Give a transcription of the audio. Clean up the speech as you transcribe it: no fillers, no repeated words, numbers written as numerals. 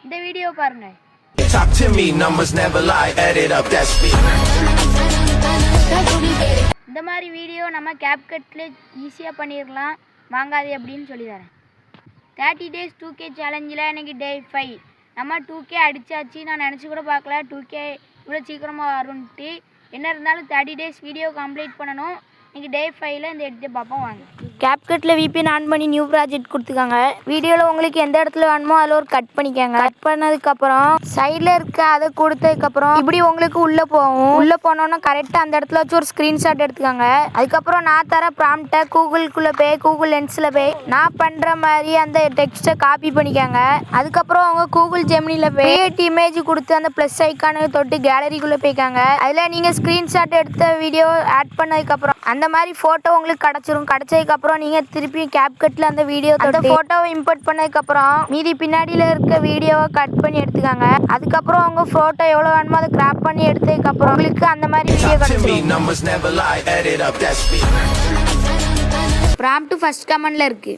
இந்த வீடியோ பாருங்க. Talk to me, numbers never lie, add it up, that's me. இந்த மாதிரி வீடியோ நம்ம CapCutல ஈஸியாக பண்ணிடலாம். வாங்காதே அப்படின்னு சொல்லி தரேன். 30 days 2K சேலஞ்சில் எனக்கு டே 5 நம்ம 2K அடிச்சாச்சு. நான் நினச்சி கூட பார்க்கல 2K இவ்வளோ சீக்கிரமாக வரும்ன்ட்டு. என்ன இருந்தாலும் 30 days வீடியோ கம்ப்ளீட் பண்ணணும். நீங்கள் டே 5ல் இந்த எடுத்து பார்ப்போம் வாங்க. CapCutல VPN ஆன் பண்ணி நியூ ப்ராஜெக்ட் கொடுத்துக்காங்க. வீடியோவில் உங்களுக்கு எந்த இடத்துல வேணுமோ அதில் ஒரு கட் பண்ணிக்கோங்க. கட் பண்ணதுக்கப்புறம் சைடில் இருக்க அதை கொடுத்ததுக்கப்புறம் இப்படி உங்களுக்கு உள்ளே போகும். உள்ளே போனோன்னா கரெக்டாக அந்த இடத்துல வச்சு ஒரு ஸ்க்ரீன்ஷாட் எடுத்துக்காங்க. அதுக்கப்புறம் நான் தர ப்ராம்ப்டை கூகுளுக்குள்ளே போய் கூகுள் லென்ஸில் போய் நான் பண்ணுற மாதிரி அந்த டெக்ஸ்ட்டை காப்பி பண்ணிக்காங்க. அதுக்கப்புறம் அவங்க கூகுள் ஜெமினியில் போய் கிரியேட் இமேஜ் கொடுத்து அந்த ப்ளஸ் ஐக்கானு தொட்டு கேலரிக்குள்ளே போய்க்காங்க. அதில் நீங்கள் ஸ்க்ரீன்ஷாட் எடுத்த வீடியோ ஆட் பண்ணதுக்கப்புறம் அந்த மாதிரி ஃபோட்டோ உங்களுக்கு கிடச்சிரும். கிடச்சதுக்கப்புறம் நீங்கள் திருப்பி CapCutல அந்த வீடியோ அந்த ஃபோட்டோவை இம்போர்ட் பண்ணதுக்கப்புறம் மீதி பின்னாடியில் இருக்க வீடியோவை கட் பண்ணி எடுத்துக்காங்க. அதுக்கப்புறம் அவங்க ஃபோட்டோ எவ்வளோ வேணுமோ அதை கிராப் பண்ணி எடுத்ததுக்கப்புறம் உங்களுக்கு அந்த மாதிரி வீடியோ கிடச்சிரும். ப்ராம்ப்ட் ஃபர்ஸ்ட் கமெண்ட்ல இருக்கு.